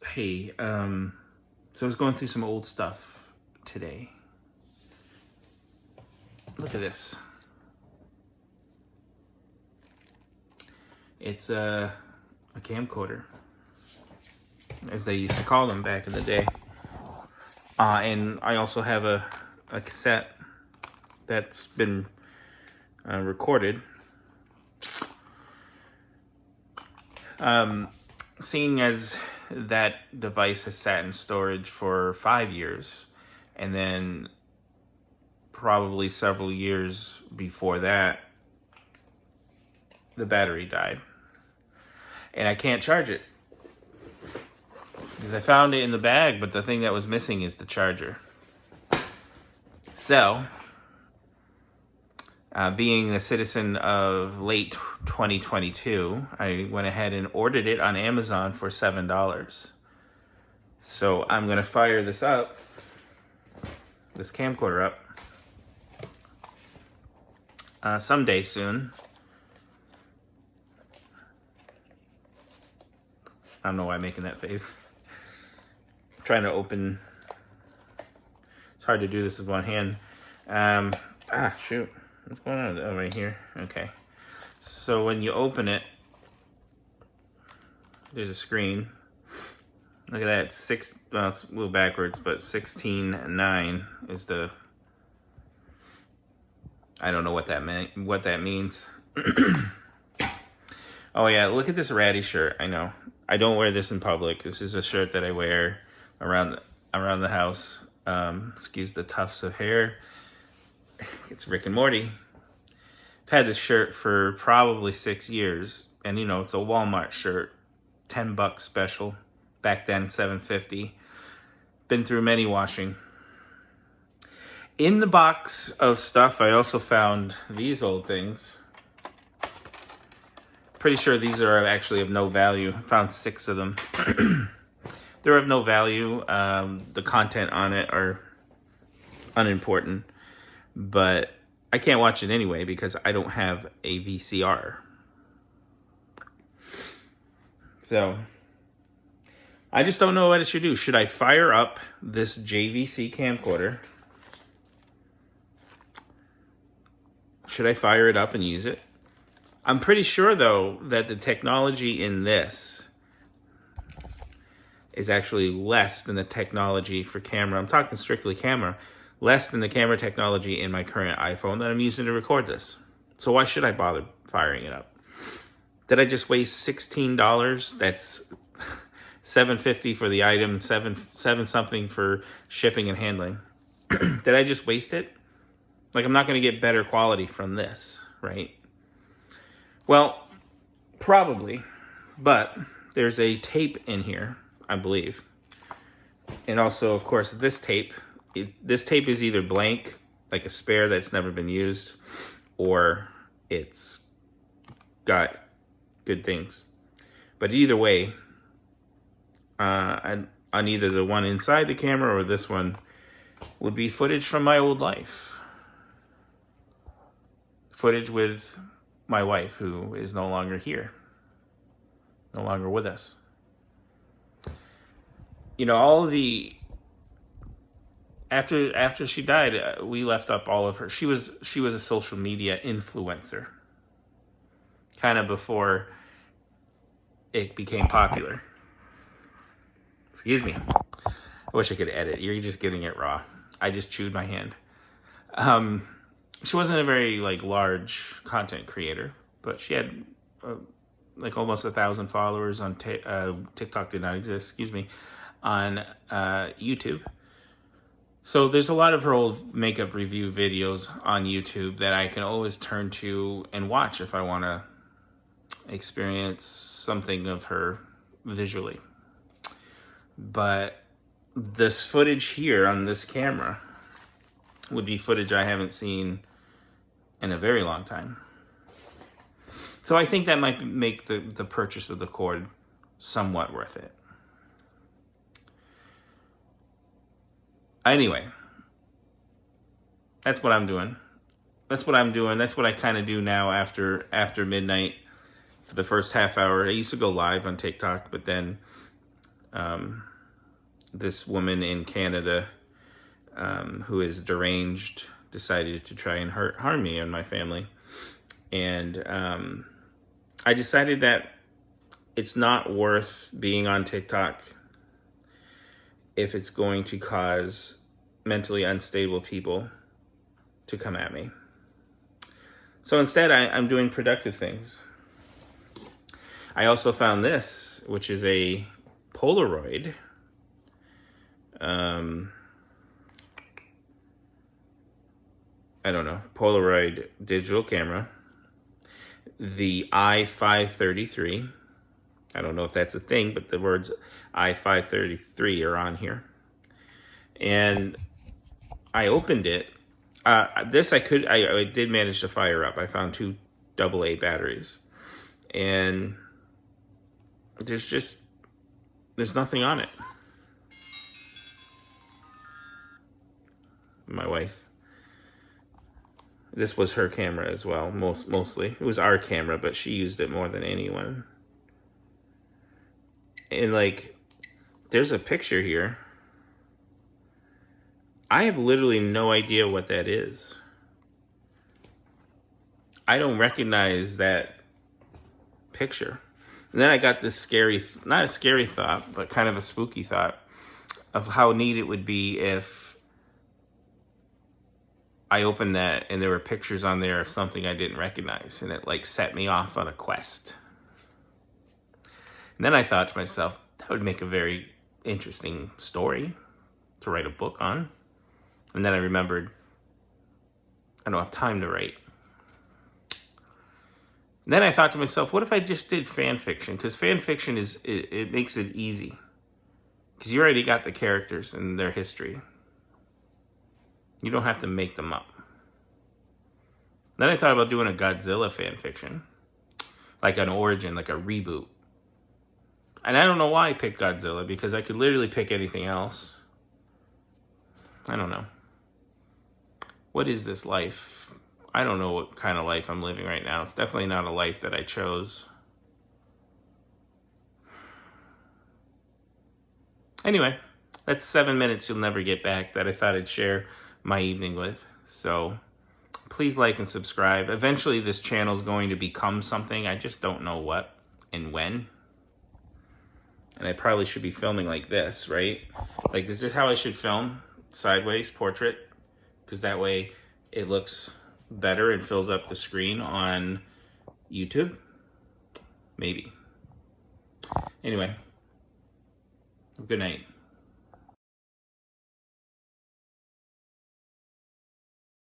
Hey, so I was going through some old stuff today. Look at this. It's a camcorder, as they used to call them back in the day. And I also have a cassette that's been recorded. Seeing as that device has sat in storage for 5 years, and then probably several years before that, the battery died. And I can't charge it. Because I found it in the bag, but the thing that was missing is the charger. So, being a citizen of late 2022, I went ahead and ordered it on Amazon for $7. So I'm going to fire this camcorder up, someday soon. I don't know why I'm making that face. I'm trying to open. It's hard to do this with one hand. Shoot. What's going on? Oh, right here. Okay. So when you open it, there's a screen. Look at that. It's a little backwards, but 16:9 is the. I don't know what that means. Oh yeah, look at this ratty shirt. I know. I don't wear this in public. This is a shirt that I wear around the house. Excuse the tufts of hair. It's Rick and Morty. I've had this shirt for probably 6 years, and it's a Walmart shirt, $10 special. Back then, $7.50. Been through many washing. In the box of stuff, I also found these old things. Pretty sure these are actually of no value. I found 6 of them. They're of no value. The content on it are unimportant. But I can't watch it anyway because I don't have a VCR. So I just don't know what I should do. Should I fire up this JVC camcorder? Should I fire it up and use it? I'm pretty sure, though, that the technology in this is actually less than the technology for camera. I'm talking strictly camera. Less than the camera technology in my current iPhone that I'm using to record this. So why should I bother firing it up? Did I just waste $16? That's $7.50 for the item, seven something for shipping and handling. Did I just waste it? Like, I'm not going to get better quality from this, right? Well, probably, but there's a tape in here, I believe. And also, of course, this tape. This tape is either blank, like a spare that's never been used, or it's got good things. But either way, on either the one inside the camera or this one would be footage from my old life. Footage with my wife, who is no longer here, no longer with us. All the... After she died, we left up all of her. She was a social media influencer, kind of before it became popular. Excuse me. I wish I could edit. You're just getting it raw. I just chewed my hand. She wasn't a very large content creator, but she had almost 1,000 followers on TikTok. Did not exist. Excuse me, on YouTube. So there's a lot of her old makeup review videos on YouTube that I can always turn to and watch if I want to experience something of her visually. But this footage here on this camera would be footage I haven't seen in a very long time. So I think that might make the purchase of the cord somewhat worth it. Anyway, that's what I'm doing. That's what I kind of do now after midnight for the first half hour. I used to go live on TikTok, but then This woman in Canada who is deranged decided to try and harm me and my family. And I decided that it's not worth being on TikTok if it's going to cause mentally unstable people to come at me. So instead, I'm doing productive things. I also found this, which is a Polaroid. I don't know, Polaroid digital camera. The i533. I don't know if that's a thing, but the words i533 are on here. And I opened it. I did manage to fire up. I found 2 AA batteries. And there's nothing on it. My wife, this was her camera as well, mostly. It was our camera, but she used it more than anyone. And like, there's a picture here. I have literally no idea what that is. I don't recognize that picture. And then I got this scary, not a scary thought, but kind of a spooky thought of how neat it would be if I opened that and there were pictures on there of something I didn't recognize, and it like set me off on a quest. And then I thought to myself, that would make a very interesting story to write a book on. And then I remembered, I don't have time to write. And then I thought to myself, what if I just did fan fiction? Because fan fiction it makes it easy. Because you already got the characters and their history. You don't have to make them up. Then I thought about doing a Godzilla fan fiction. Like an origin, like a reboot. And I don't know why I picked Godzilla, because I could literally pick anything else. I don't know. What is this life? I don't know what kind of life I'm living right now. It's definitely not a life that I chose. Anyway, that's 7 minutes you'll never get back that I thought I'd share my evening with. So please like and subscribe. Eventually this channel is going to become something. I just don't know what and when. And I probably should be filming like this, right? Like, is this how I should film? Sideways, portrait? Because that way it looks better and fills up the screen on YouTube. Maybe. Anyway, good night.